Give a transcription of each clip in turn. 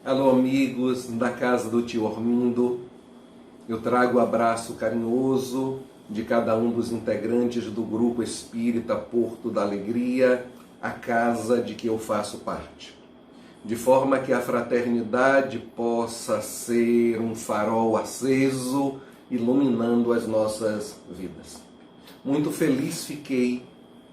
Alô, amigos da casa do tio Ormindo. Eu trago o abraço carinhoso de cada um dos integrantes do Grupo Espírita Porto da Alegria, a casa de que eu faço parte. De forma que a fraternidade possa ser um farol aceso, iluminando as nossas vidas. Muito feliz fiquei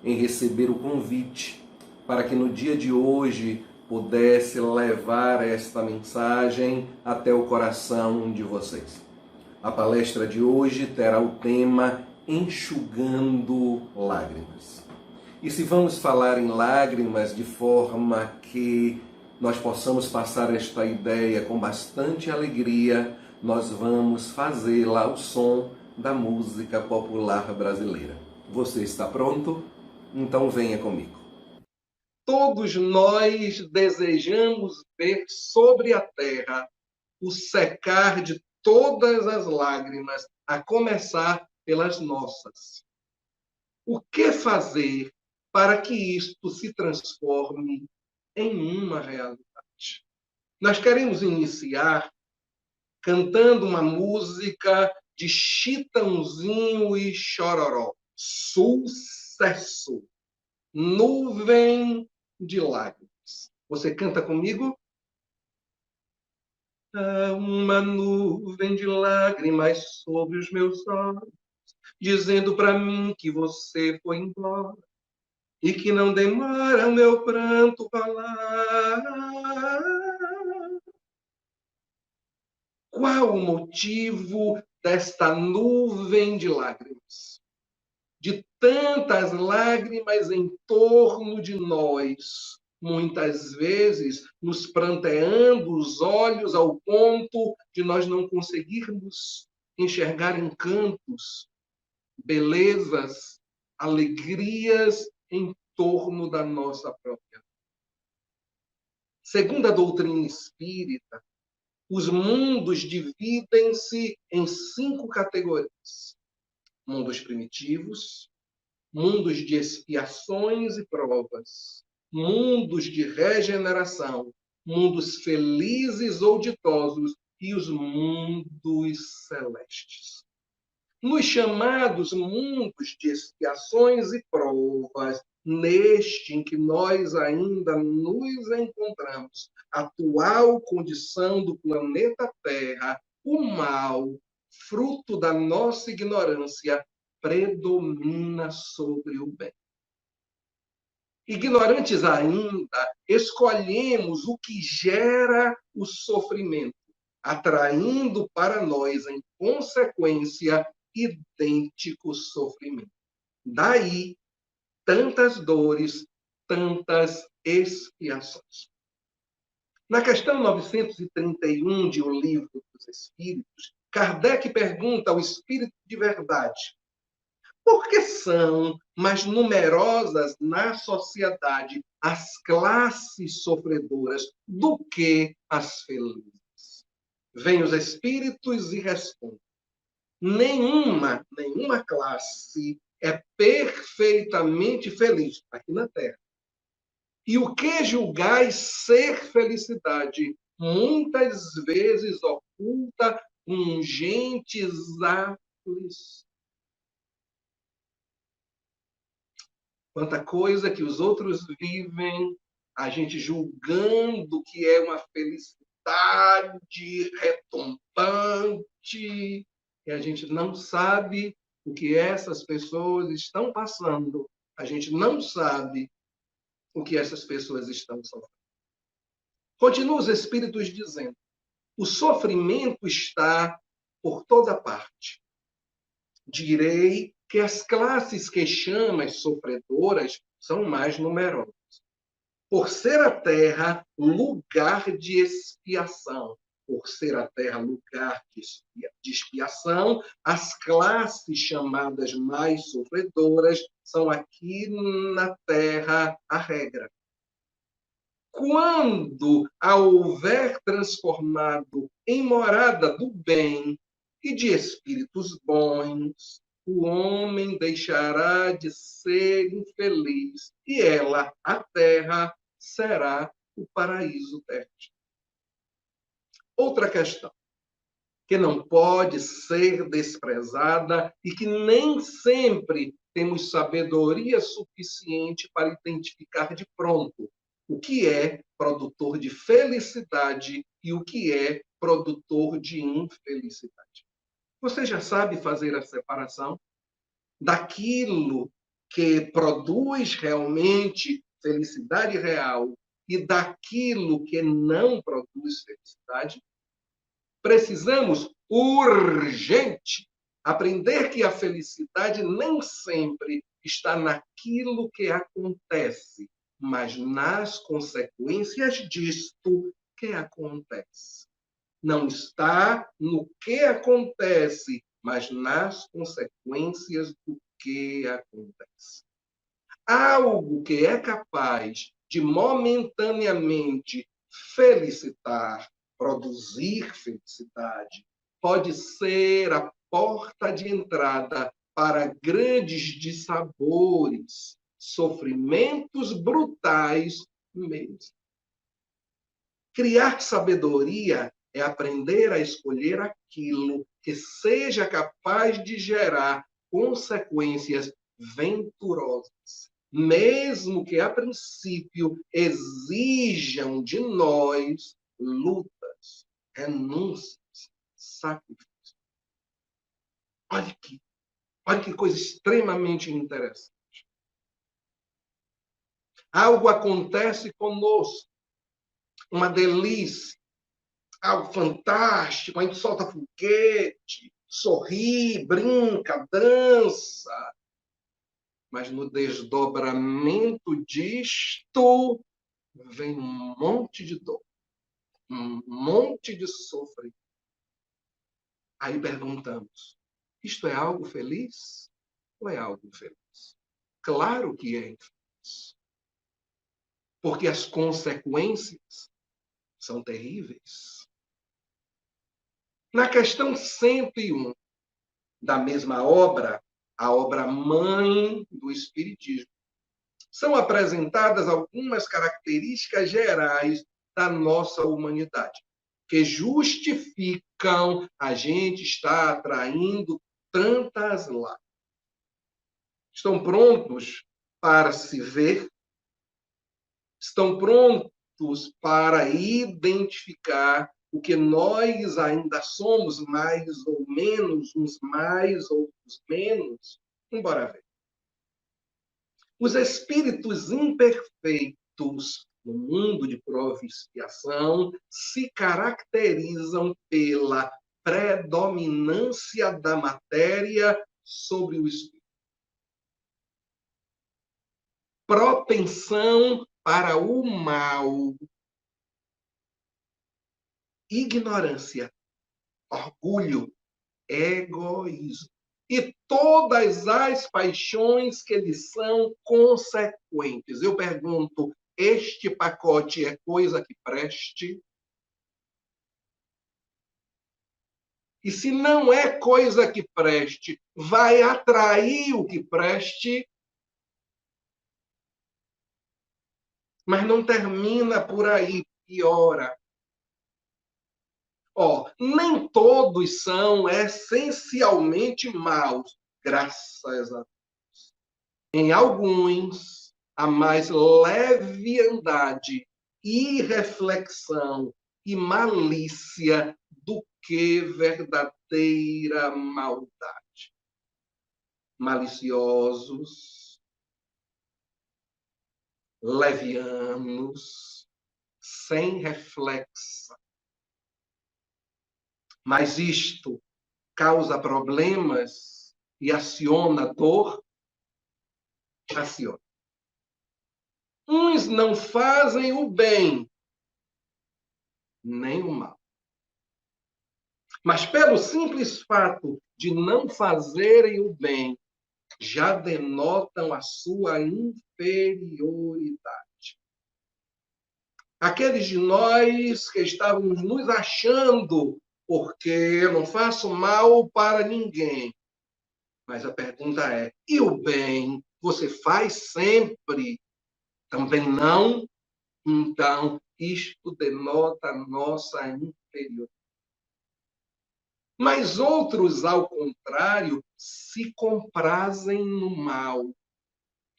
em receber o convite para que no dia de hoje pudesse levar esta mensagem até o coração de vocês. A palestra de hoje terá o tema Enxugando Lágrimas. E se vamos falar em lágrimas de forma que nós possamos passar esta ideia com bastante alegria, nós vamos fazê-la ao som da música popular brasileira. Você está pronto? Então venha comigo. Todos nós desejamos ver sobre a terra o secar de todas as lágrimas, a começar pelas nossas. O que fazer para que isto se transforme em uma realidade? Nós queremos iniciar cantando uma música de Chitãozinho e Chororó. Sucesso! Nuvem de lágrimas. Você canta comigo? Há uma nuvem de lágrimas sobre os meus olhos, dizendo para mim que você foi embora e que não demora o meu pranto falar. Qual o motivo desta nuvem de lágrimas? De tantas lágrimas em torno de nós, muitas vezes nos pranteando os olhos ao ponto de nós não conseguirmos enxergar encantos, belezas, alegrias em torno da nossa própria. Segundo a doutrina espírita, os mundos dividem-se em 5 categorias: mundos primitivos, mundos de expiações e provas, mundos de regeneração, mundos felizes ou ditosos e os mundos celestes. Nos chamados mundos de expiações e provas, neste em que nós ainda nos encontramos, atual condição do planeta Terra, o mal, fruto da nossa ignorância, predomina sobre o bem. Ignorantes ainda, escolhemos o que gera o sofrimento, atraindo para nós, em consequência, idêntico sofrimento. Daí, tantas dores, tantas expiações. Na questão 931 de O Livro dos Espíritos, Kardec pergunta ao Espírito de Verdade: por que são mais numerosas na sociedade as classes sofredoras do que as felizes? Vêm os espíritos e respondem: nenhuma classe é perfeitamente feliz aqui na Terra. E o que julgais ser felicidade, muitas vezes oculta pungentes aflições. Quanta coisa que os outros vivem, a gente julgando que é uma felicidade retumbante, e a gente não sabe o que essas pessoas estão passando. A gente não sabe o que essas pessoas estão sofrendo. Continua os Espíritos dizendo: o sofrimento está por toda parte. Direi que as classes que chamas sofredoras são mais numerosas. Por ser a terra lugar de expiação, por ser a terra lugar de expiação, as classes chamadas mais sofredoras são aqui na terra a regra. Quando a houver transformado em morada do bem e de espíritos bons, o homem deixará de ser infeliz e ela, a terra, será o paraíso terrestre. Outra questão que não pode ser desprezada e que nem sempre temos sabedoria suficiente para identificar de pronto o que é produtor de felicidade e o que é produtor de infelicidade. Você já sabe fazer a separação daquilo que produz realmente felicidade real e daquilo que não produz felicidade? Precisamos urgente aprender que a felicidade nem sempre está naquilo que acontece, mas nas consequências disto que acontece. Não está no que acontece, mas nas consequências do que acontece. Algo que é capaz de momentaneamente felicitar, produzir felicidade, pode ser a porta de entrada para grandes dissabores, sofrimentos brutais mesmo. Criar sabedoria é aprender a escolher aquilo que seja capaz de gerar consequências venturosas, mesmo que a princípio exijam de nós lutas, renúncias, sacrifícios. Olha que coisa extremamente interessante. Algo acontece conosco, uma delícia, algo fantástico, a gente solta foguete, sorri, brinca, dança. Mas no desdobramento disto, vem um monte de dor, um monte de sofrimento. Aí perguntamos, isto é algo feliz ou é algo infeliz? Claro que é infeliz. Porque as consequências são terríveis. Na questão 101 da mesma obra, a obra-mãe do Espiritismo, são apresentadas algumas características gerais da nossa humanidade, que justificam a gente estar atraindo tantas lágrimas. Estão prontos para se ver? Estão prontos para identificar o que nós ainda somos, mais ou menos, uns mais, outros menos? Embora ver. Os espíritos imperfeitos no mundo de prova e expiação se caracterizam pela predominância da matéria sobre o espírito. Propensão para o mal, ignorância, orgulho, egoísmo e todas as paixões que lhes são consequentes. Eu pergunto, este pacote é coisa que preste? E se não é coisa que preste, vai atrair o que preste? Mas não termina por aí, piora. Nem todos são essencialmente maus, graças a Deus. Em alguns, a mais leviandade, irreflexão e malícia do que verdadeira maldade. Maliciosos, levianos, sem reflexão. Mas isto causa problemas e aciona dor? Aciona. Uns não fazem o bem, nem o mal. Mas pelo simples fato de não fazerem o bem, já denotam a sua inferioridade. Aqueles de nós que estávamos nos achando porque eu não faço mal para ninguém. Mas a pergunta é, e o bem você faz sempre? Também não? Então, Isto denota a nossa inferioridade. Mas outros, ao contrário, se comprazem no mal,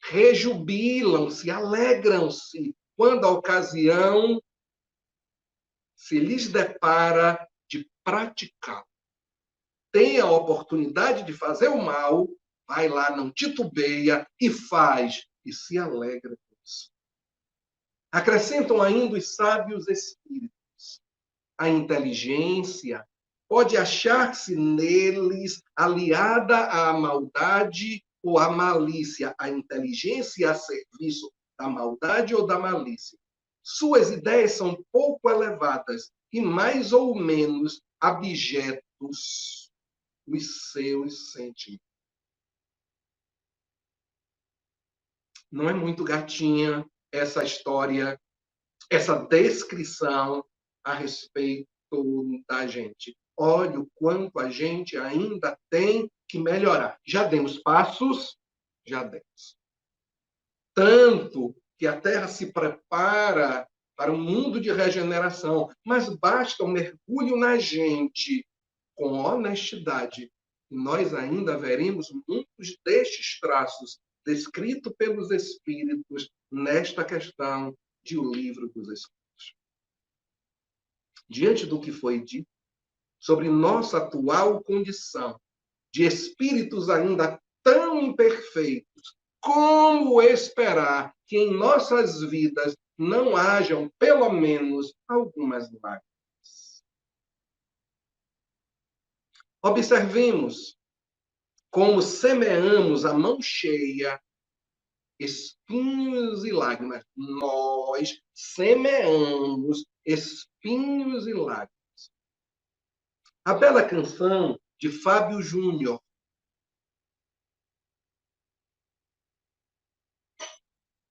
rejubilam-se, alegram-se quando a ocasião se lhes depara de praticar. Tem a oportunidade de fazer o mal, vai lá, não titubeia e faz, e se alegra com isso. Acrescentam ainda os sábios espíritos. A inteligência pode achar-se neles aliada à maldade ou à malícia, a inteligência a serviço da maldade ou da malícia. Suas ideias são pouco elevadas e mais ou menos abjetos os seus sentimentos. Não é muito gatinha essa história, essa descrição a respeito da gente. Olha o quanto a gente ainda tem que melhorar. Já demos passos? Já demos. Tanto que a Terra se prepara para um mundo de regeneração, mas basta um mergulho na gente com honestidade, e nós ainda veremos muitos destes traços descritos pelos Espíritos nesta questão de O Livro dos Espíritos. Diante do que foi dito sobre nossa atual condição de espíritos ainda tão imperfeitos, como esperar que em nossas vidas não hajam, pelo menos, algumas lágrimas? Observemos como semeamos a mão cheia espinhos e lágrimas. Nós semeamos espinhos e lágrimas. A bela canção de Fábio Júnior,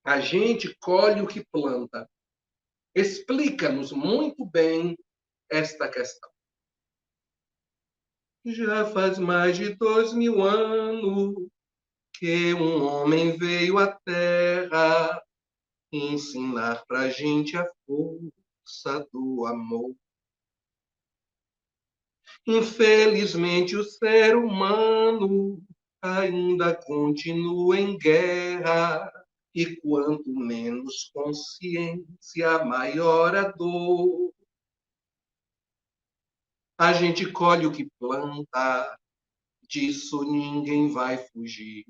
A Gente Colhe o que Planta, explica-nos muito bem esta questão. Já faz mais de 2000 anos que um homem veio à Terra ensinar pra gente a força do amor. Infelizmente, o ser humano ainda continua em guerra, e quanto menos consciência, maior a dor. A gente colhe o que planta, disso ninguém vai fugir.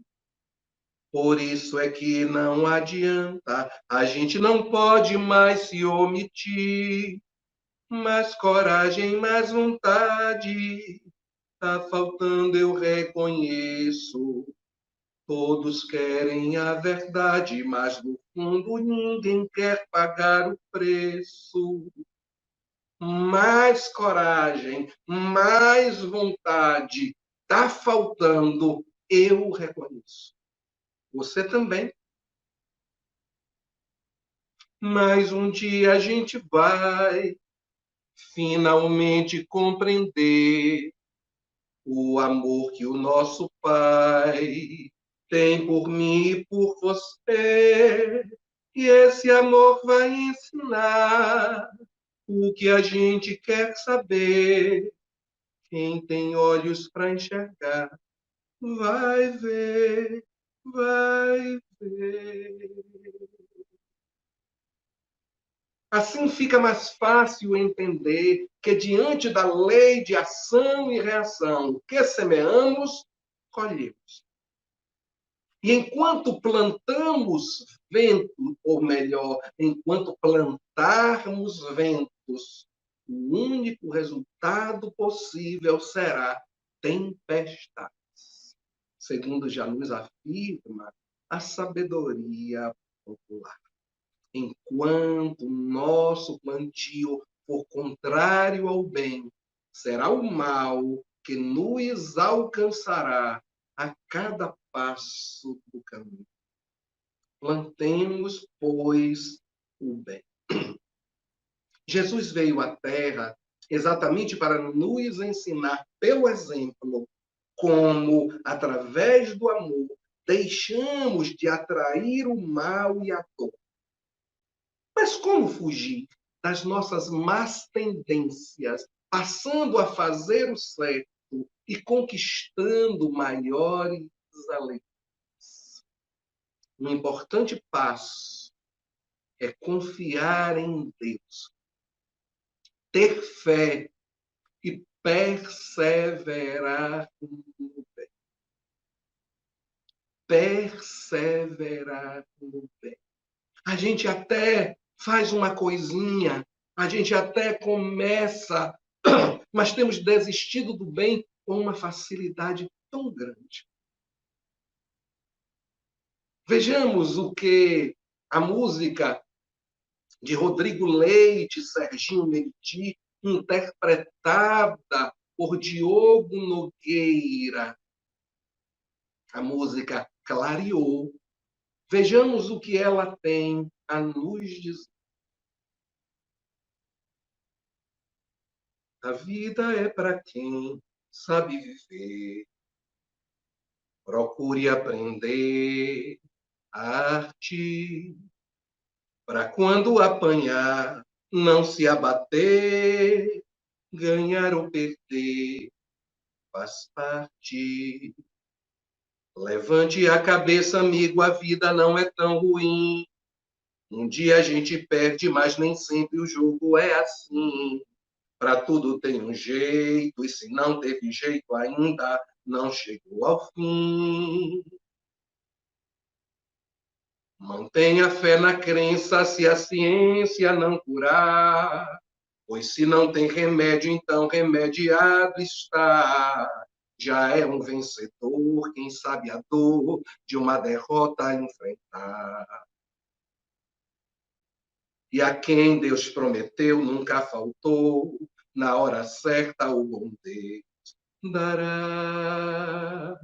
Por isso é que não adianta, a gente não pode mais se omitir. Mais coragem, mais vontade, tá faltando, eu reconheço. Todos querem a verdade, mas no fundo ninguém quer pagar o preço. Mais coragem, mais vontade, tá faltando, eu reconheço. Você também. Mas um dia a gente vai finalmente compreender o amor que o nosso Pai tem por mim e por você. E esse amor vai ensinar o que a gente quer saber. Quem tem olhos para enxergar, vai ver, vai ver. Assim fica mais fácil entender que, diante da lei de ação e reação, o que semeamos, colhemos. E enquanto plantamos vento, ou melhor, enquanto plantarmos ventos, o único resultado possível será tempestades. Segundo já nos afirma a sabedoria popular. Enquanto o nosso plantio for contrário ao bem, será o mal que nos alcançará a cada passo do caminho. Plantemos, pois, o bem. Jesus veio à Terra exatamente para nos ensinar, pelo exemplo, como, através do amor, deixamos de atrair o mal e a dor. Mas como fugir? das nossas más tendências, passando a fazer o certo e conquistando maiores alegrias. Um importante passo é confiar em Deus, ter fé e perseverar no bem. Perseverar no bem. A gente até faz uma coisinha, a gente até começa, mas temos desistido do bem com uma facilidade tão grande. Vejamos o que a música de Rodrigo Leite, Serginho Meriti, interpretada por Diogo Nogueira. A música clareou. Vejamos o que ela tem a nos dizer. A vida é para quem sabe viver. Procure aprender a arte, para quando apanhar, não se abater, ganhar ou perder faz parte. Levante a cabeça, amigo, a vida não é tão ruim. Um dia a gente perde, mas nem sempre o jogo é assim. Para tudo tem um jeito, e se não teve jeito ainda, não chegou ao fim. Mantenha fé na crença se a ciência não curar, pois se não tem remédio, então remediado está. Já é um vencedor quem sabe a dor de uma derrota a enfrentar. E a quem Deus prometeu nunca faltou, na hora certa o bom Deus dará.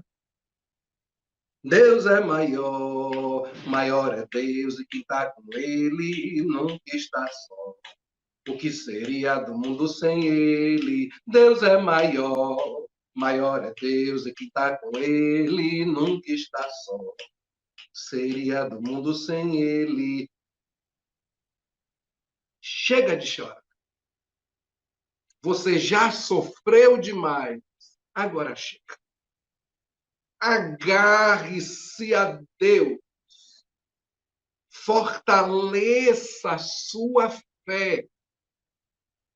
Deus é maior, maior é Deus, e quem está com Ele nunca está só. O que seria do mundo sem Ele? Deus é maior, maior é Deus, e quem está com Ele nunca está só. Seria do mundo sem Ele. Chega de chorar. Você já sofreu demais. Agora chega. Agarre-se a Deus. Fortaleça a sua fé.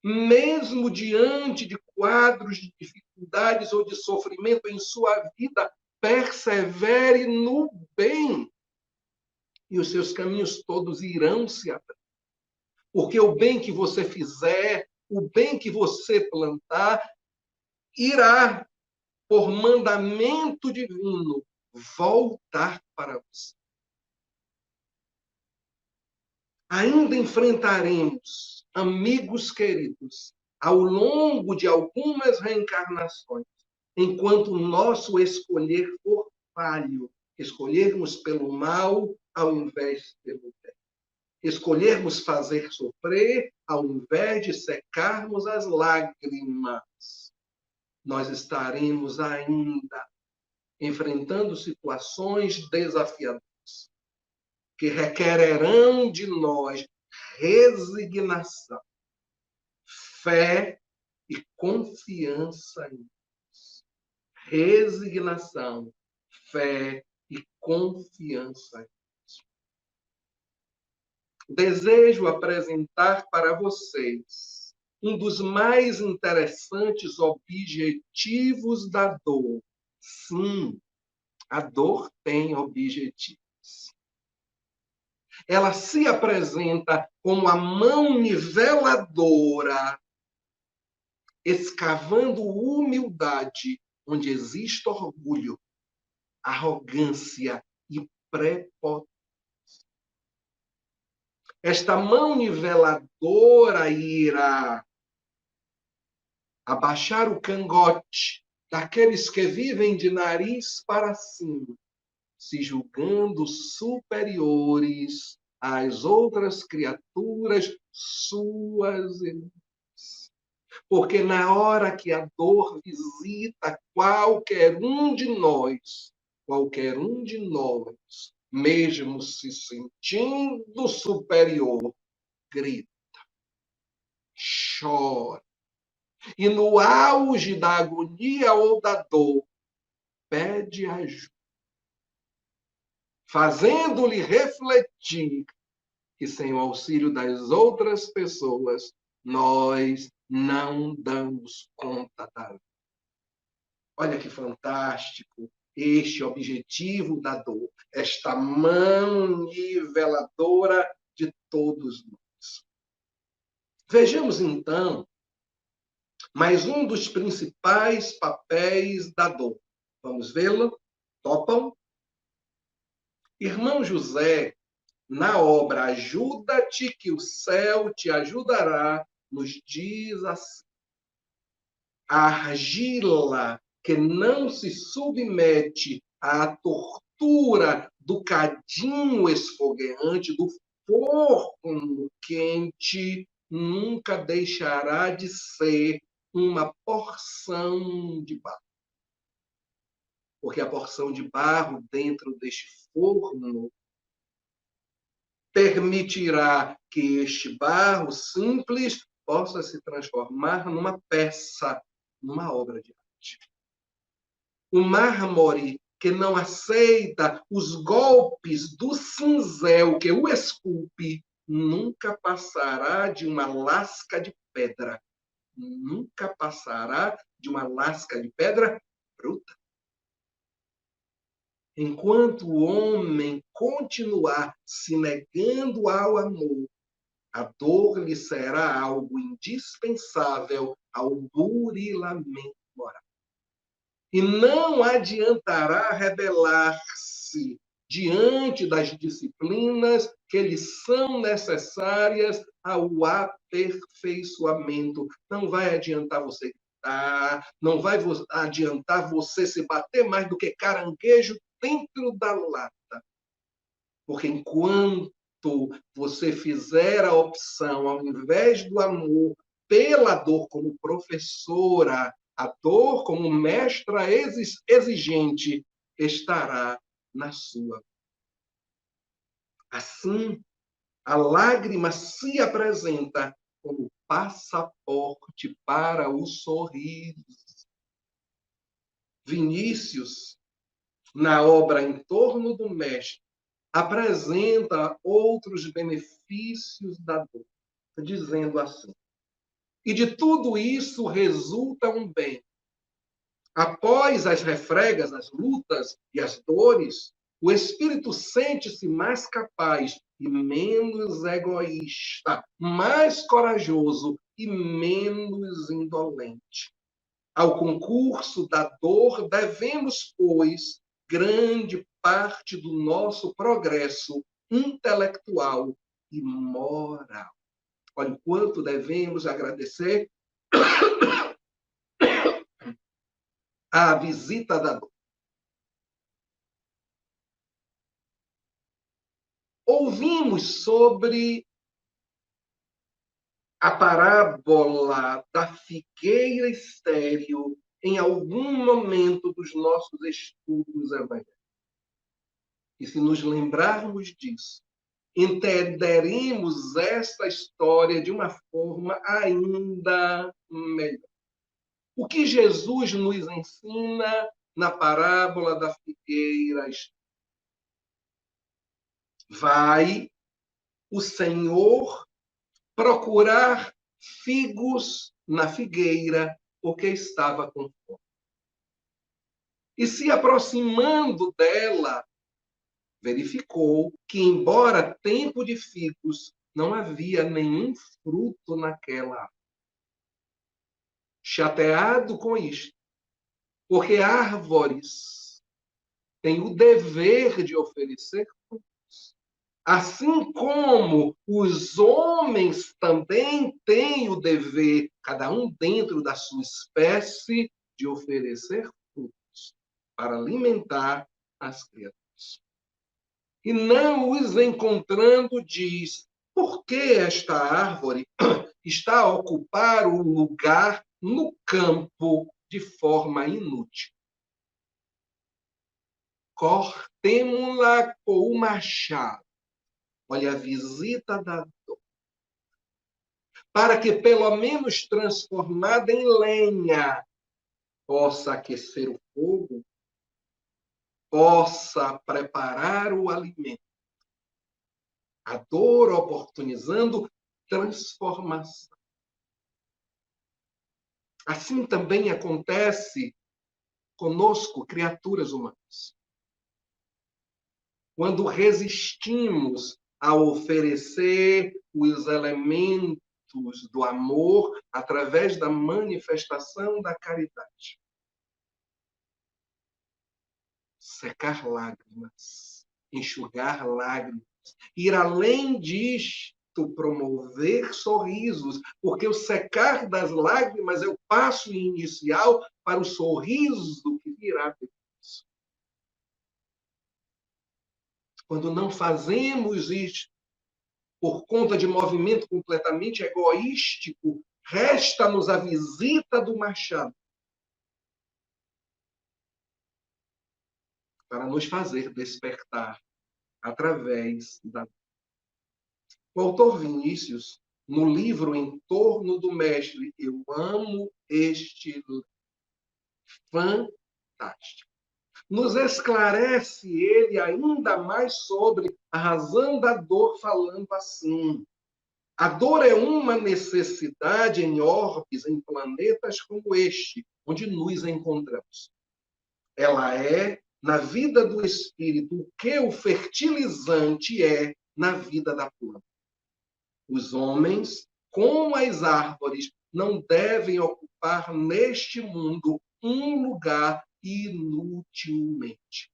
Mesmo diante de quadros de dificuldades ou de sofrimento em sua vida, persevere no bem. E os seus caminhos todos irão se abrir. Porque o bem que você fizer, o bem que você plantar, irá, por mandamento divino, voltar para você. Ainda enfrentaremos, amigos queridos, ao longo de algumas reencarnações, enquanto o nosso escolher for falho, escolhermos pelo mal ao invés pelo bem. Escolhermos fazer sofrer ao invés de secarmos as lágrimas. Nós estaremos ainda enfrentando situações desafiadoras que requererão de nós resignação, fé e confiança em Deus. Resignação, fé e confiança em Deus. Desejo apresentar para vocês um dos mais interessantes objetivos da dor. Sim, a dor tem objetivos. Ela se apresenta como a mão niveladora, escavando humildade onde existe orgulho, arrogância e prepotência. Esta mão niveladora irá abaixar o cangote daqueles que vivem de nariz para cima, se julgando superiores às outras criaturas suas irmãs. Porque na hora que a dor visita qualquer um de nós, mesmo se sentindo superior, grita. chora. E no auge da agonia ou da dor, pede ajuda, fazendo-lhe refletir que sem o auxílio das outras pessoas, nós não damos conta da vida. Olha que fantástico este objetivo da dor, esta mão niveladora de todos nós. Vejamos, então, mais um dos principais papéis da dor. Vamos vê-lo? Topam? Irmão José, na obra Ajuda-te que o céu te ajudará, nos diz assim: a argila que não se submete à tortura do cadinho esfogueante, do forno quente, nunca deixará de ser uma porção de barro. Porque a porção de barro dentro deste forno permitirá que este barro simples possa se transformar numa peça, numa obra de arte. O mármore que não aceita os golpes do cinzel que o esculpe nunca passará de uma lasca de pedra. Nunca passará de uma lasca de pedra bruta. Enquanto o homem continuar se negando ao amor, a dor lhe será algo indispensável ao burilamento moral. E não adiantará rebelar-se diante das disciplinas que lhe são necessárias ao aperfeiçoamento. Não vai adiantar você gritar, não vai adiantar você se bater mais do que caranguejo dentro da lata. Porque enquanto você fizer a opção, ao invés do amor, pela dor como professora, a dor como mestra exigente, estará na sua. Assim, a lágrima se apresenta como passaporte para o sorriso. Vinícius, na obra Em Torno do Mestre, apresenta outros benefícios da dor, dizendo assim: e de tudo isso resulta um bem. Após as refregas, as lutas e as dores, o espírito sente-se mais capaz e menos egoísta, mais corajoso e menos indolente. Ao concurso da dor devemos, pois, grande parte do nosso progresso intelectual e moral. Olha o quanto devemos agradecer a visita da dor. Ouvimos sobre a parábola da figueira estéril em algum momento dos nossos estudos evangélicos. E se nos lembrarmos disso, entenderemos esta história de uma forma ainda melhor. O que Jesus nos ensina na parábola da figueira estéril? Vai o Senhor procurar figos na figueira, porque estava com fome. E se aproximando dela, verificou que, embora tempo de figos, não havia nenhum fruto naquela árvore. Chateado com isto, porque árvores têm o dever de oferecer frutos, assim como os homens também têm o dever, cada um dentro da sua espécie, de oferecer frutos para alimentar as criaturas. E não os encontrando, diz: por que esta árvore está a ocupar o lugar no campo de forma inútil? Cortemo-la com o machado. Olha a visita da dor. para que, pelo menos transformada em lenha, possa aquecer o fogo, possa preparar o alimento. A dor oportunizando transformação. Assim também acontece conosco, criaturas humanas. Quando resistimos a oferecer os elementos do amor através da manifestação da caridade. Secar lágrimas, enxugar lágrimas, ir além disto, promover sorrisos, porque o secar das lágrimas é o passo inicial para o sorriso que virá depois. Quando não fazemos isto, por conta de movimento completamente egoístico, resta-nos a visita do machado para nos fazer despertar através da... O autor Vinícius, no livro Em Torno do Mestre, eu amo este livro. Fantástico. Nos esclarece ele ainda mais sobre a razão da dor, falando assim. A dor é uma necessidade em orbes, em planetas como este, onde nos encontramos. Ela é, na vida do espírito, o que o fertilizante é na vida da planta. Os homens, como as árvores, não devem ocupar neste mundo um lugar inutilmente.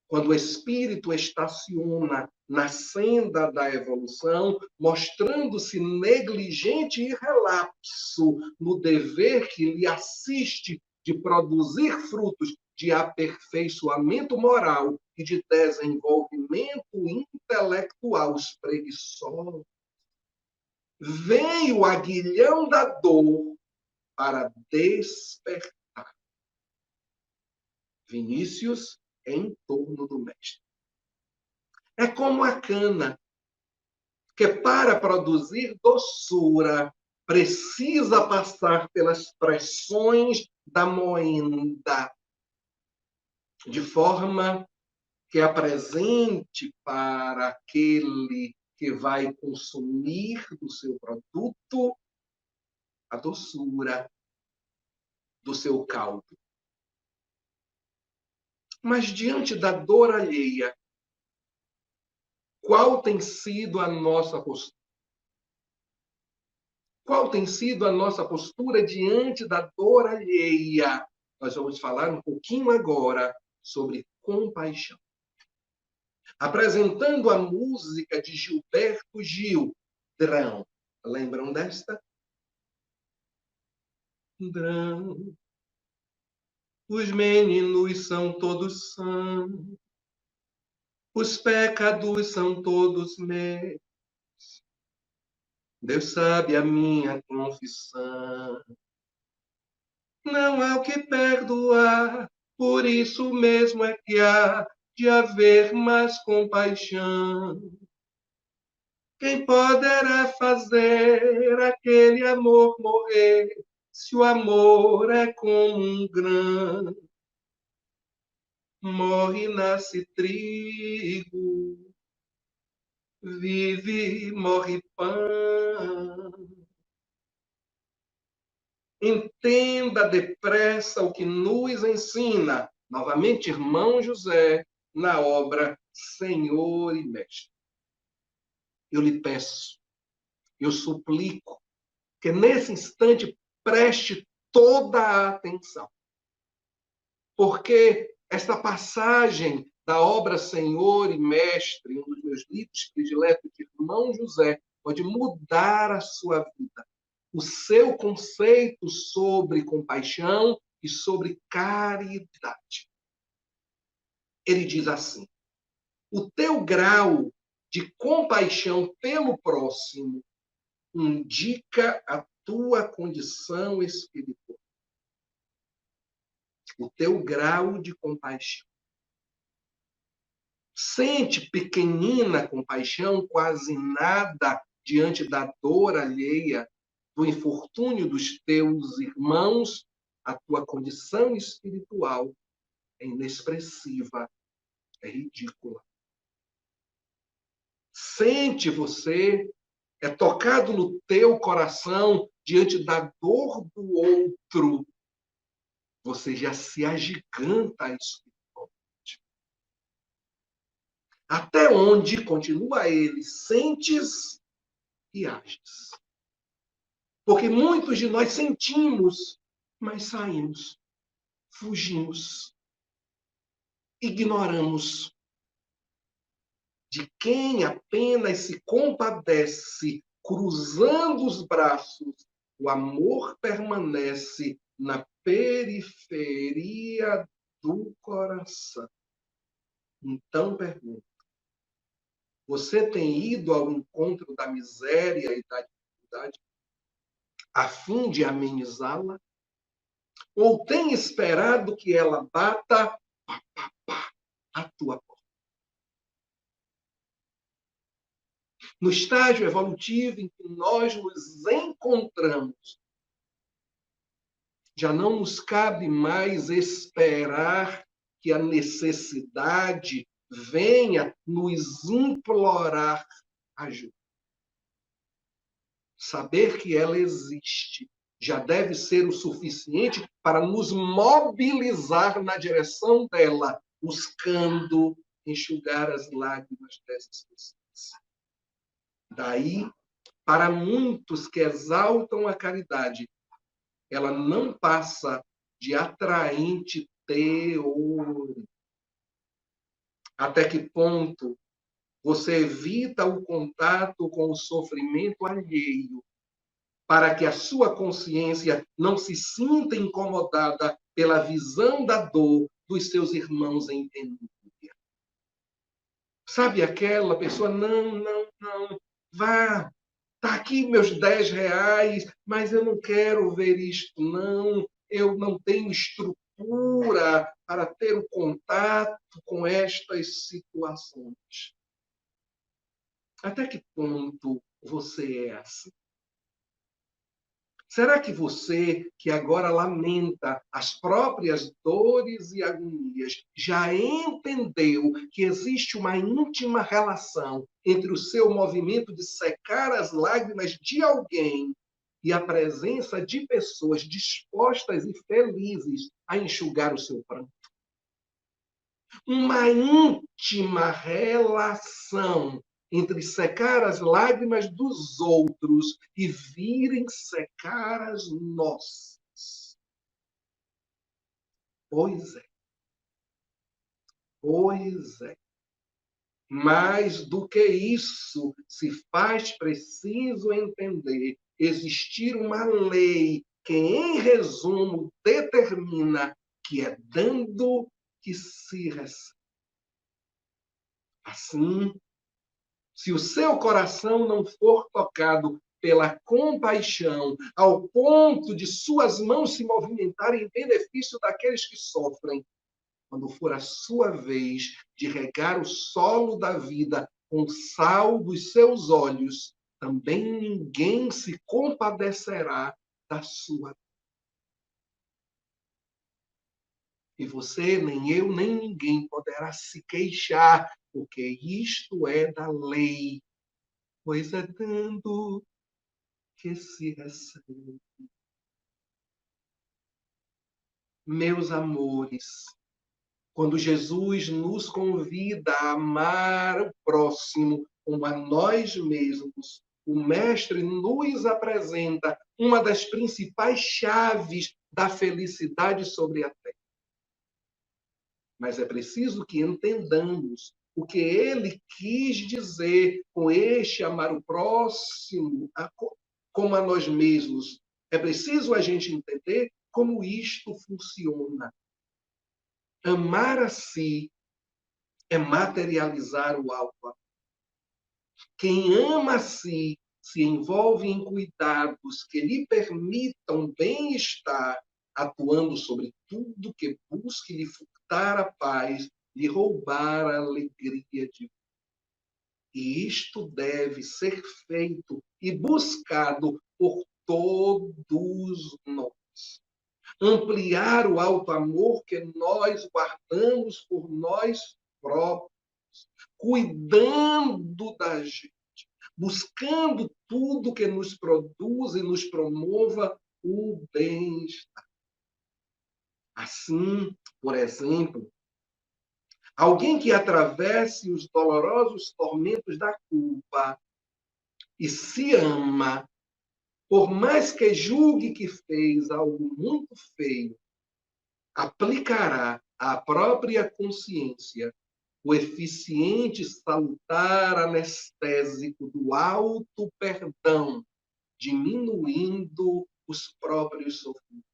Quando o espírito estaciona na senda da evolução, mostrando-se negligente e relapso no dever que lhe assiste de produzir frutos de aperfeiçoamento moral e de desenvolvimento intelectual, os preguiçosos, vem o aguilhão da dor para despertar. Vinícius, Em Torno do Mestre. É como a cana, que para produzir doçura precisa passar pelas pressões da moenda, de forma que apresente para aquele que vai consumir do seu produto a doçura do seu caldo. Mas diante da dor alheia, qual tem sido a nossa postura? Qual tem sido a nossa postura diante da dor alheia? Nós vamos falar um pouquinho agora sobre compaixão. Apresentando a música de Gilberto Gil, Drão. Lembram desta? Drão. Os meninos são todos sãos, os pecados são todos meus. Deus sabe a minha confissão. Não há o que perdoar, por isso mesmo é que há de haver mais compaixão. Quem poderá fazer aquele amor morrer, se o amor é como um grão? Morre, nasce trigo, vive, morre pão. Entenda depressa o que nos ensina, novamente, irmão José, na obra Senhor e Mestre. Eu lhe peço, eu suplico, que nesse instante preste toda a atenção. Porque esta passagem da obra Senhor e Mestre, um dos meus livros prediletos de irmão José, pode mudar a sua vida, o seu conceito sobre compaixão e sobre caridade. Ele diz assim: o teu grau de compaixão pelo próximo indica a tua condição espiritual. O teu grau de compaixão. Sente pequenina compaixão, quase nada diante da dor alheia. do infortúnio dos teus irmãos, a tua condição espiritual é inexpressiva, é ridícula. Sente você, é tocado no teu coração diante da dor do outro, você já se agiganta espiritualmente. Até onde, continua ele, sentes e ages. Porque muitos de nós sentimos, mas saímos, fugimos, ignoramos de quem apenas se compadece, cruzando os braços. O amor permanece na periferia do coração. Então, pergunto, você tem ido ao encontro da miséria e da dificuldade a fim de amenizá-la? Ou tem esperado que ela bata pá, pá, pá, a tua porta? No estágio evolutivo em que nós nos encontramos, já não nos cabe mais esperar que a necessidade venha nos implorar ajuda. Saber que ela existe já deve ser o suficiente para nos mobilizar na direção dela, buscando enxugar as lágrimas dessas pessoas. Daí, para muitos que exaltam a caridade, ela não passa de atraente teoria. Até que ponto você evita o contato com o sofrimento alheio para que a sua consciência não se sinta incomodada pela visão da dor dos seus irmãos em penúria? Sabe aquela pessoa, não, vá, está aqui meus R$ 10, mas eu não quero ver isto, não. Eu não tenho estrutura para ter o contato com estas situações. Até que ponto você é assim? Será que você, que agora lamenta as próprias dores e agonias, já entendeu que existe uma íntima relação entre o seu movimento de secar as lágrimas de alguém e a presença de pessoas dispostas e felizes a enxugar o seu pranto? Uma íntima relação entre secar as lágrimas dos outros e virem secar as nossas. Pois é. Pois é. Mais do que isso, se faz preciso entender existir uma lei que, em resumo, determina que é dando que se recebe. Assim, se o seu coração não for tocado pela compaixão, ao ponto de suas mãos se movimentarem em benefício daqueles que sofrem, quando for a sua vez de regar o solo da vida com o sal dos seus olhos, também ninguém se compadecerá da sua. E você, nem eu, nem ninguém poderá se queixar, porque isto é da lei. Pois é dando que se recebe. Meus amores, quando Jesus nos convida a amar o próximo como a nós mesmos, o Mestre nos apresenta uma das principais chaves da felicidade sobre a terra. Mas é preciso que entendamos o que ele quis dizer com este amar o próximo como a nós mesmos. É preciso a gente entender como isto funciona. Amar a si é materializar o alto. Quem ama a si se envolve em cuidados que lhe permitam bem-estar, atuando sobre tudo que busque lhe furtar a paz, lhe roubar a alegria de vida. E isto deve ser feito e buscado por todos nós. Ampliar o alto amor que nós guardamos por nós próprios, cuidando da gente, buscando tudo que nos produza e nos promova o bem-estar. Assim, por exemplo, alguém que atravesse os dolorosos tormentos da culpa e se ama, por mais que julgue que fez algo muito feio, aplicará à própria consciência o eficiente e salutar anestésico do alto perdão, diminuindo os próprios sofrimentos.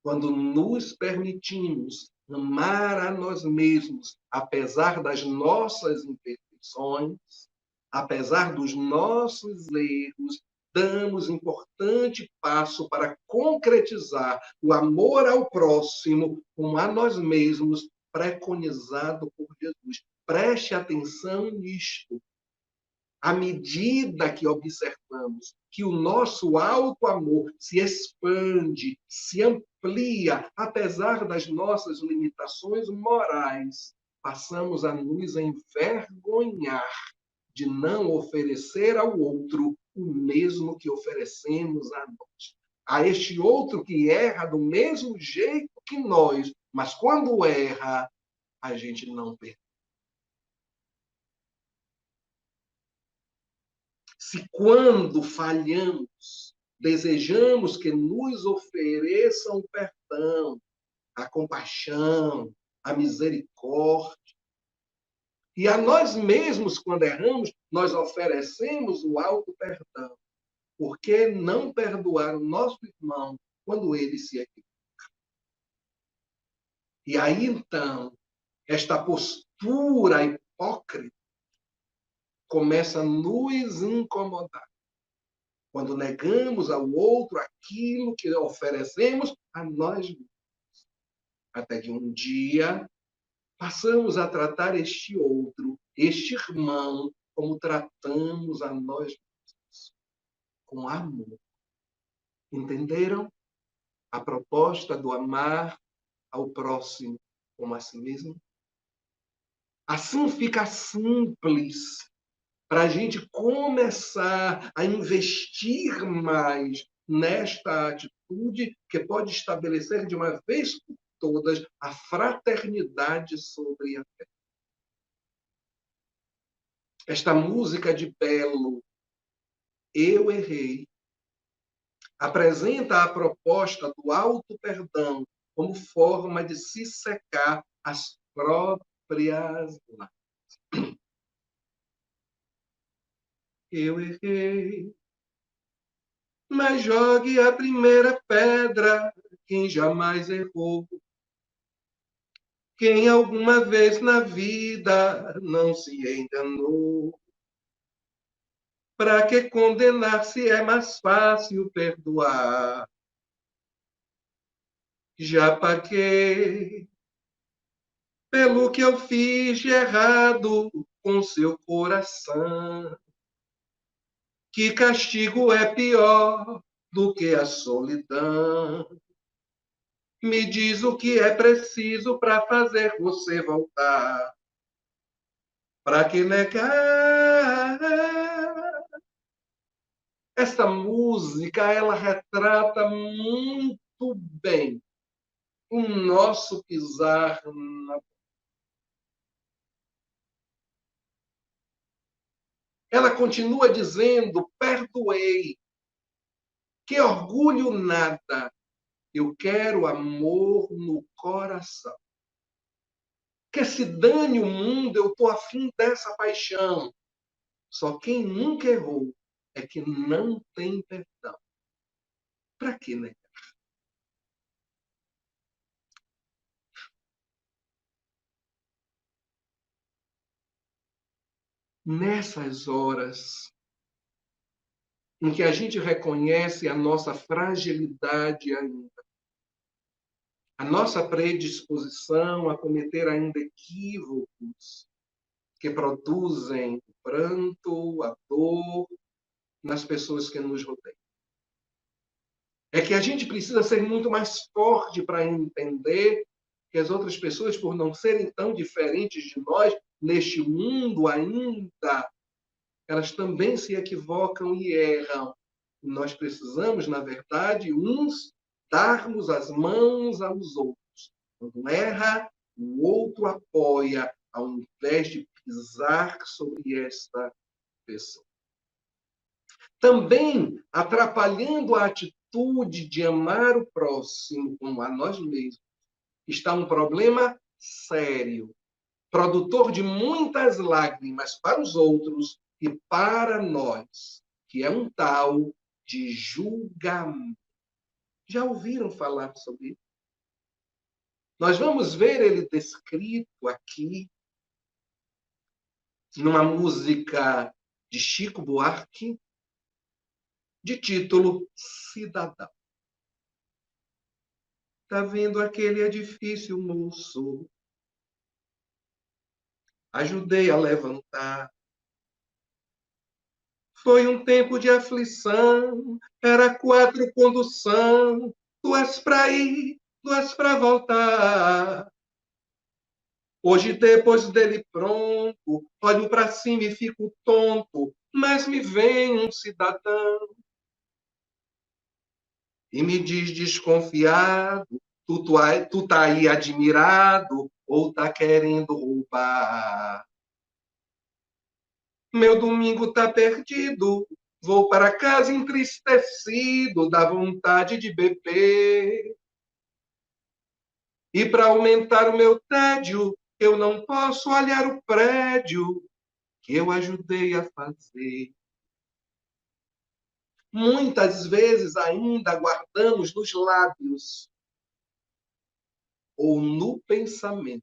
Quando nos permitimos amar a nós mesmos, apesar das nossas imperfeições, apesar dos nossos erros, damos importante passo para concretizar o amor ao próximo como a nós mesmos, preconizado por Jesus. Preste atenção nisto. À medida que observamos que o nosso alto amor se expande, se amplia, apesar das nossas limitações morais, passamos a nos envergonhar de não oferecer ao outro o mesmo que oferecemos a nós. A este outro que erra do mesmo jeito que nós, mas quando erra, a gente não perdoa. Se quando falhamos, desejamos que nos ofereçam o perdão, a compaixão, a misericórdia, e a nós mesmos, quando erramos, nós oferecemos o alto perdão. Por que não perdoar o nosso irmão quando ele se equivoca? E aí, então, esta postura hipócrita começa a nos incomodar. Quando negamos ao outro aquilo que oferecemos a nós mesmos. Até que um dia passamos a tratar este outro, este irmão, como tratamos a nós mesmos, com amor. Entenderam? A proposta do amar ao próximo como a si mesmo. Assim fica simples para a gente começar a investir mais nesta atitude que pode estabelecer de uma vez por todas a fraternidade sobre a terra. Esta música de Belo, Eu Errei, apresenta a proposta do auto-perdão como forma de se secar as próprias lágrimas. Eu errei, mas jogue a primeira pedra quem jamais errou. Quem alguma vez na vida não se enganou. Para que condenar se é mais fácil perdoar? Já paguei pelo que eu fiz de errado com seu coração. Que castigo é pior do que a solidão? Me diz o que é preciso para fazer você voltar. Para que negar? Esta música, ela retrata muito bem o nosso pisar na... Ela continua dizendo, perdoei. Que orgulho nada. Eu quero amor no coração. Que se dane o mundo, eu estou afim dessa paixão. Só quem nunca errou é que não tem perdão. Para que negar? Nessas horas em que a gente reconhece a nossa fragilidade ainda, a nossa predisposição a cometer ainda equívocos que produzem o pranto, a dor nas pessoas que nos rodeiam. É que a gente precisa ser muito mais forte para entender que as outras pessoas, por não serem tão diferentes de nós, neste mundo ainda, elas também se equivocam e erram. Nós precisamos, na verdade, uns darmos as mãos aos outros. Quando erra, o outro apoia, ao invés de pisar sobre esta pessoa. Também atrapalhando a atitude de amar o próximo como a nós mesmos, está um problema sério, produtor de muitas lágrimas para os outros e para nós, que é um tal de julgamento. Já ouviram falar sobre isso? Nós vamos ver ele descrito aqui numa música de Chico Buarque, de título Cidadão. Tá vendo aquele edifício, moço? Ajudei a levantar. Foi um tempo de aflição, era 4 condução, 2 para ir, 2 para voltar. Hoje, depois dele pronto, olho para cima e fico tonto, mas me vem um cidadão e me diz desconfiado, tu tá aí admirado ou tá querendo roubar? Meu domingo tá perdido, vou para casa entristecido, dá vontade de beber. E para aumentar o meu tédio, eu não posso olhar o prédio que eu ajudei a fazer. Muitas vezes ainda guardamos nos lábios ou no pensamento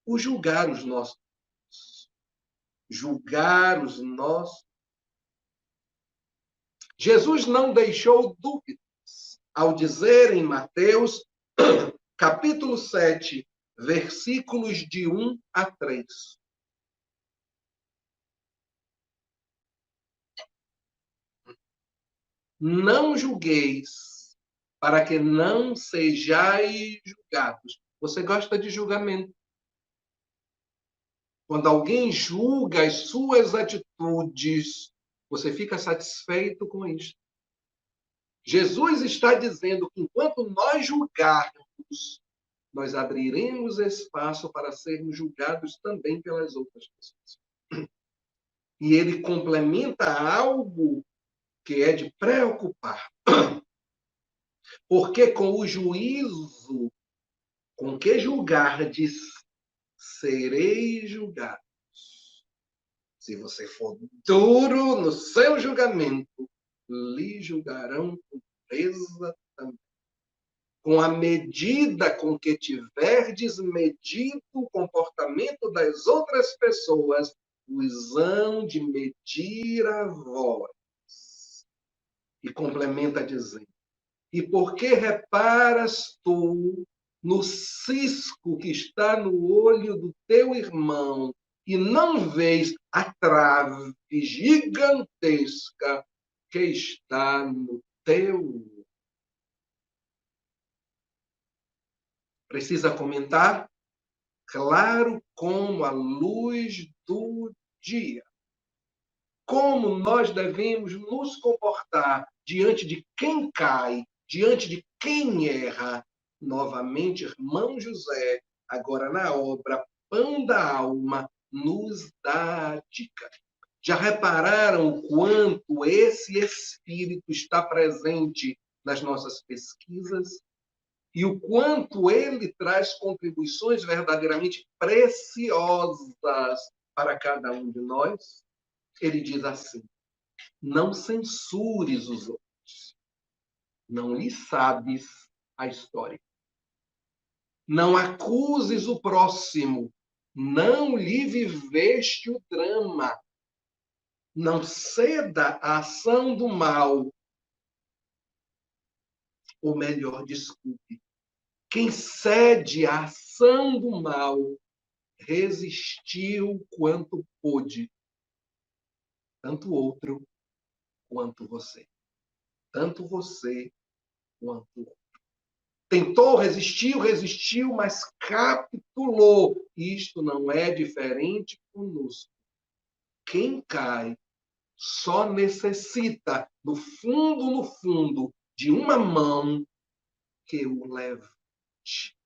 o julgar os nossos. Julgar os nossos. Jesus não deixou dúvidas ao dizer em Mateus, capítulo 7, versículos de 1 a 3. Não julgueis, para que não sejais julgados. Você gosta de julgamento? Quando alguém julga as suas atitudes, você fica satisfeito com isso. Jesus está dizendo que enquanto nós julgarmos, nós abriremos espaço para sermos julgados também pelas outras pessoas. E ele complementa algo que é de preocupar. Porque com o juízo com que julgardes, sereis julgados. Se você for duro no seu julgamento, lhe julgarão com dureza também. Com a medida com que tiverdes medido o comportamento das outras pessoas, os hão de medir a vós. E complementa dizendo, e por que reparas tu no cisco que está no olho do teu irmão e não vês a trave gigantesca que está no teu? Precisa comentar? Claro como a luz do dia. Como nós devemos nos comportar diante de quem cai, diante de quem erra. Novamente, irmão José, agora na obra Pão da Alma, nos dá a dica. Já repararam o quanto esse espírito está presente nas nossas pesquisas? E o quanto ele traz contribuições verdadeiramente preciosas para cada um de nós? Ele diz assim, não censures os outros, não lhe sabes a história. Não acuses o próximo, não lhe viveste o drama. Não ceda à ação do mal. Ou melhor, desculpe, quem cede à ação do mal resistiu quanto pôde, tanto outro quanto você. tanto você quanto o outro. Tentou, resistiu, mas capitulou. Isto não é diferente conosco. Quem cai só necessita, no fundo, de uma mão que o levante.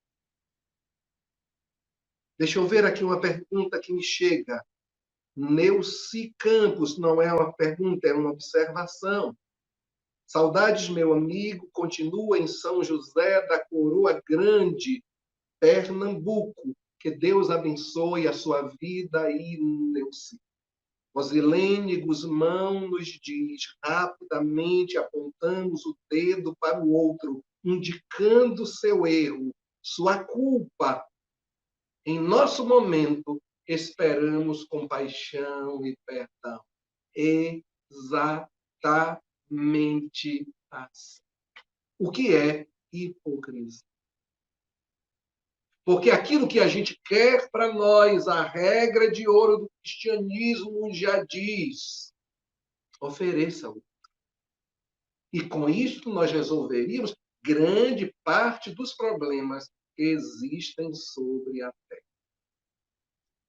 Deixa eu ver aqui uma pergunta que me chega. Neuci Campos, não é uma pergunta, é uma observação. Saudades, meu amigo, continua em São José da Coroa Grande, Pernambuco. Que Deus abençoe a sua vida aí, Neuci. Rosilene Guzmão nos diz, rapidamente apontamos o dedo para o outro, indicando seu erro, sua culpa. Em nosso momento, esperamos compaixão e perdão. Exatamente assim. O que é hipocrisia? Porque aquilo que a gente quer para nós, a regra de ouro do cristianismo já diz, ofereça-o. E com isso nós resolveríamos grande parte dos problemas que existem sobre a Terra.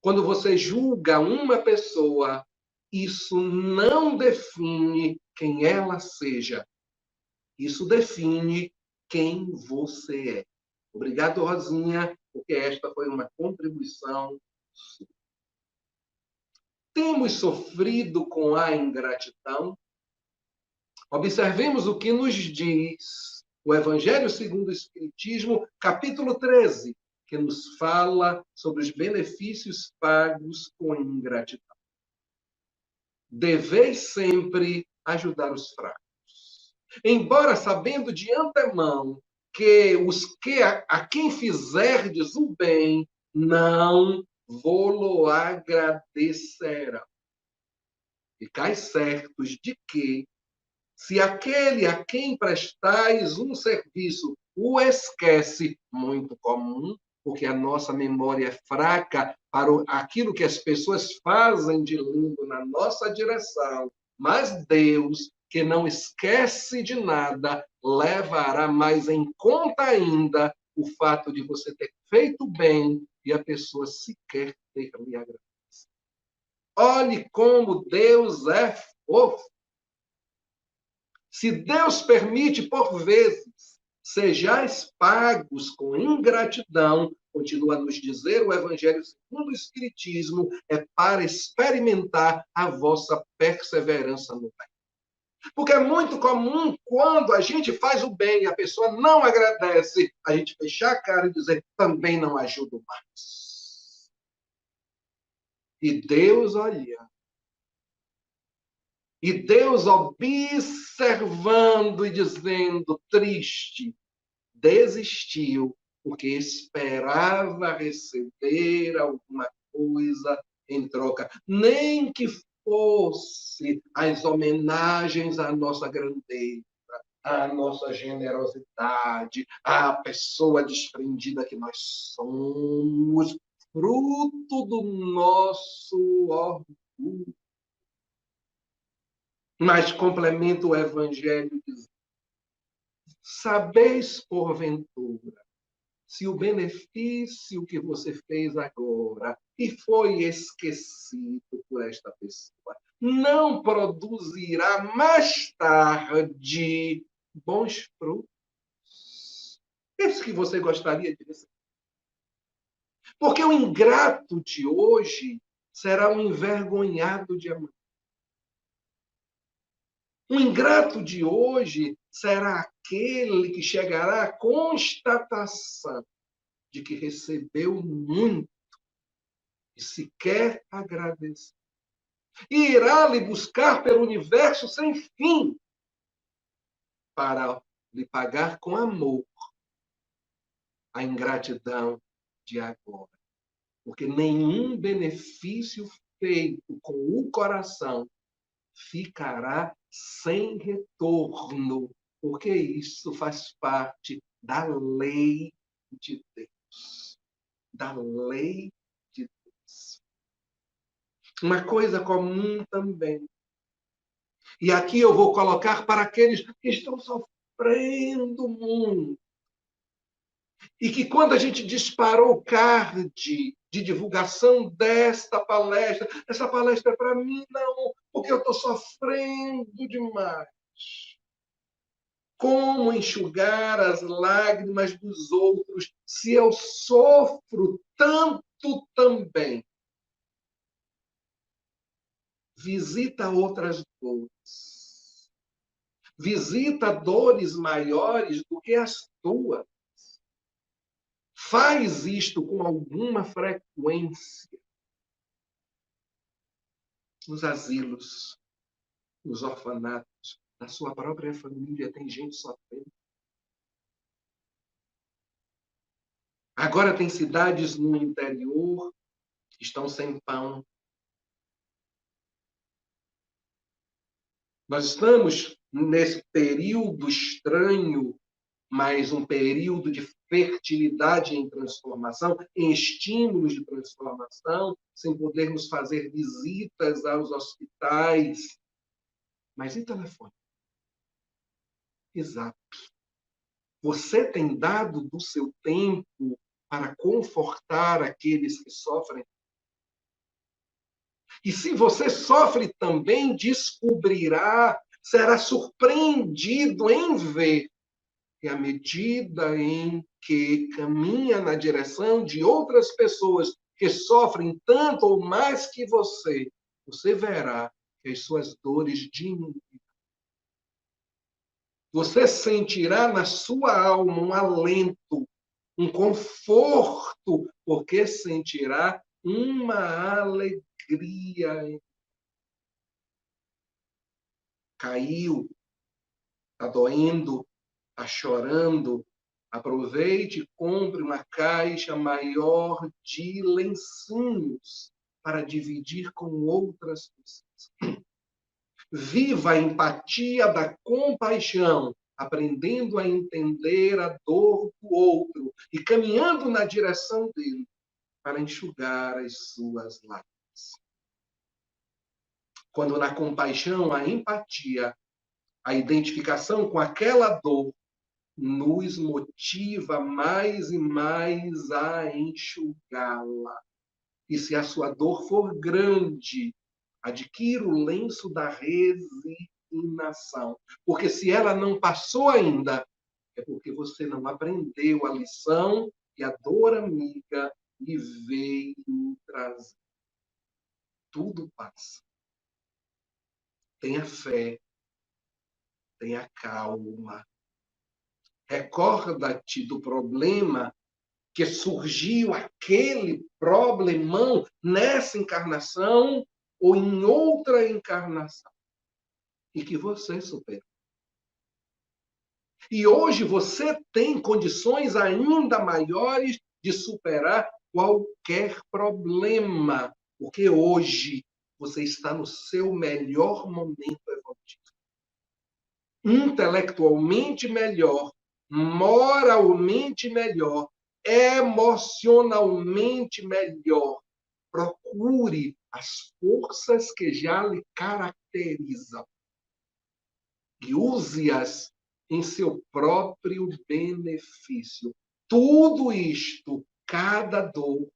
Quando você julga uma pessoa, isso não define quem ela seja. Isso define quem você é. Obrigado, Rosinha, porque esta foi uma contribuição sua. Temos sofrido com a ingratidão? Observemos o que nos diz o Evangelho segundo o Espiritismo, capítulo 13, que nos fala sobre os benefícios pagos com ingratidão. Deveis sempre ajudar os fracos. Embora sabendo de antemão que os que a quem fizerdes o bem não vô-lo agradecerão. Ficais certos de que, se aquele a quem prestais um serviço o esquece, muito comum, porque a nossa memória é fraca para aquilo que as pessoas fazem de lindo na nossa direção, mas Deus, que não esquece de nada, levará mais em conta ainda o fato de você ter feito bem e a pessoa sequer ter lhe agradecido. Olhe como Deus é fofo. Se Deus permite, por vezes, sejais pagos com ingratidão, continua a nos dizer o Evangelho segundo o Espiritismo, é para experimentar a vossa perseverança no bem. Porque é muito comum, quando a gente faz o bem e a pessoa não agradece, a gente fechar a cara e dizer, também não ajudo mais. E Deus olha. E Deus observando e dizendo, triste, desistiu, porque esperava receber alguma coisa em troca. Nem que fosse as homenagens à nossa grandeza, à nossa generosidade, à pessoa desprendida que nós somos, fruto do nosso orgulho. Mas complementa o Evangelho dizendo, sabeis, porventura, se o benefício que você fez agora e foi esquecido por esta pessoa não produzirá mais tarde bons frutos? Isso que você gostaria de receber. Porque o ingrato de hoje será um envergonhado de amanhã. O ingrato de hoje será aquele que chegará à constatação de que recebeu muito e sequer agradecer. E irá lhe buscar pelo universo sem fim para lhe pagar com amor a ingratidão de agora. Porque nenhum benefício feito com o coração ficará sem retorno, porque isso faz parte da lei de Deus. Da lei de Deus. Uma coisa comum também E aqui eu vou colocar para aqueles que estão sofrendo muito. E que quando a gente disparou o card de divulgação desta palestra, essa palestra é para mim, não, porque eu estou sofrendo demais. Como enxugar as lágrimas dos outros se eu sofro tanto também? Visita outras dores. Visita dores maiores do que as tuas. Faz isto com alguma frequência. Nos asilos, nos orfanatos, na sua própria família tem gente sofrendo. Agora tem cidades no interior que estão sem pão. Nós estamos nesse período estranho, mas um período de fertilidade em transformação, em estímulos de transformação, sem podermos fazer visitas aos hospitais. Mas e telefone? Exato. Você tem dado do seu tempo para confortar aqueles que sofrem? E se você sofre também, descobrirá, será surpreendido em ver que, à medida em que caminha na direção de outras pessoas que sofrem tanto ou mais que você verá que as suas dores diminuem. Você sentirá na sua alma um alento, um conforto, porque sentirá uma alegria. Caiu, está doendo, está chorando. Aproveite e compre uma caixa maior de lencinhos para dividir com outras pessoas. Viva a empatia da compaixão, aprendendo a entender a dor do outro e caminhando na direção dele para enxugar as suas lágrimas. Quando na compaixão, a empatia, a identificação com aquela dor nos motiva mais e mais a enxugá-la. E se a sua dor for grande, adquira o lenço da resignação. Porque se ela não passou ainda, é porque você não aprendeu a lição que a dor amiga lhe veio trazer. Tudo passa. Tenha fé, tenha calma. Recorda-te do problema que surgiu, aquele problemão nessa encarnação ou em outra encarnação. E que você superou. E hoje você tem condições ainda maiores de superar qualquer problema. Porque hoje você está no seu melhor momento evolutivo. Intelectualmente melhor, moralmente melhor, emocionalmente melhor. Procure as forças que já lhe caracterizam e use-as em seu próprio benefício. Tudo isto, cada dor,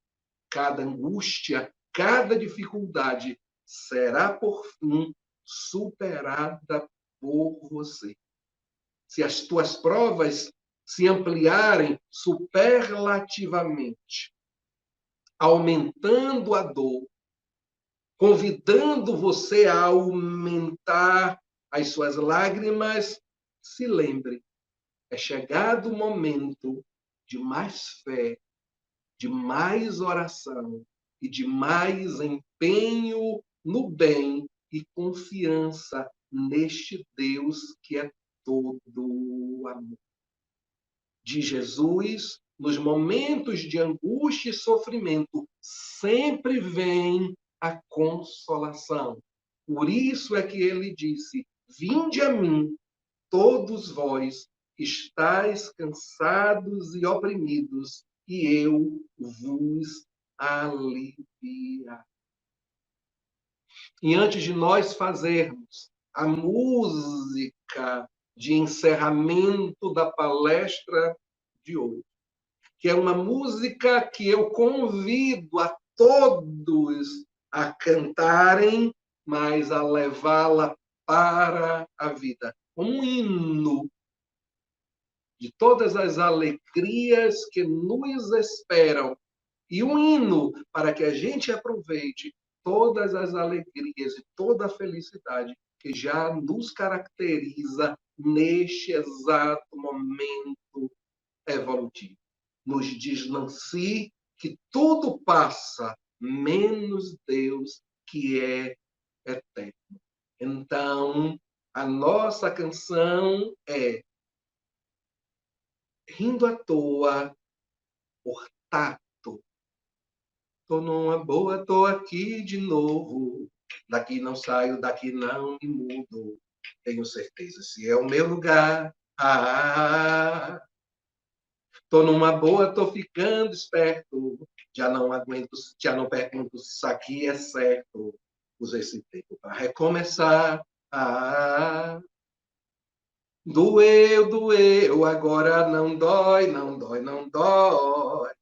cada angústia, cada dificuldade, será por fim superada por você. Se as tuas provas se ampliarem superlativamente, aumentando a dor, convidando você a aumentar as suas lágrimas, se lembre, é chegado o momento de mais fé, de mais oração e de mais empenho no bem e confiança neste Deus que é todo amor. De Jesus, nos momentos de angústia e sofrimento, sempre vem a consolação. Por isso é que ele disse: vinde a mim, todos vós que estáis cansados e oprimidos, e eu vos aliviarei. E antes de nós fazermos a música de encerramento da palestra de hoje, que é uma música que eu convido a todos a cantarem, mas a levá-la para a vida. Um hino de todas as alegrias que nos esperam e um hino para que a gente aproveite todas as alegrias e toda a felicidade que já nos caracteriza neste exato momento evolutivo. Nos distancie que tudo passa, menos Deus, que é eterno. Então, a nossa canção é Rindo à Toa por Tato. Tô numa boa, tô aqui de novo. Daqui não saio, daqui não me mudo. Tenho certeza, se é o meu lugar. Tô numa boa, tô ficando esperto. Já não aguento, já não pergunto se isso aqui é certo. Usa esse tempo para recomeçar. Doeu, doeu, agora não dói, não dói, não dói.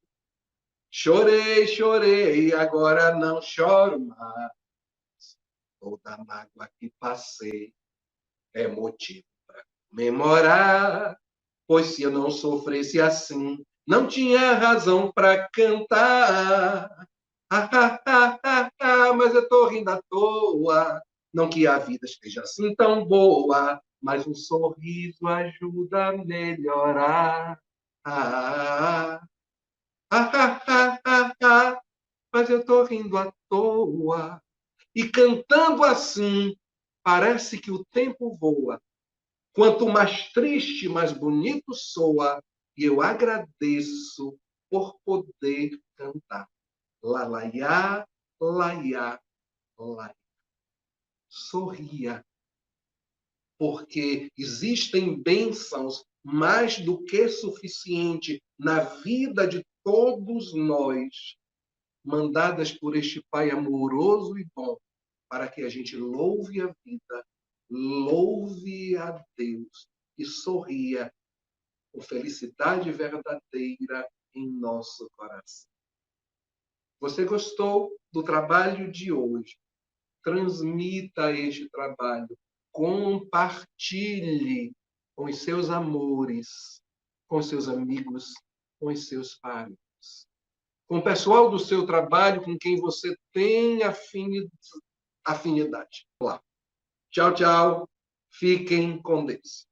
Chorei, chorei, agora não choro mais. Toda a mágoa que passei é motivo para comemorar. Pois se eu não sofresse assim, não tinha razão para cantar. Mas eu tô rindo à toa. Não que a vida esteja assim tão boa, mas um sorriso ajuda a melhorar. Mas eu tô rindo à toa. E cantando assim, parece que o tempo voa. Quanto mais triste, mais bonito soa. E eu agradeço por poder cantar. Lalaiá, laiá, laiá. Sorria, porque existem bênçãos mais do que suficiente na vida de todos nós, mandadas por este Pai amoroso e bom, para que a gente louve a vida, louve a Deus e sorria com felicidade verdadeira em nosso coração. Você gostou do trabalho de hoje? Transmita este trabalho, compartilhe com os seus amores, com os seus amigos, com os seus parentes, com o pessoal do seu trabalho, com quem você tem afinidade. Olá. Tchau, tchau. Fiquem com Deus.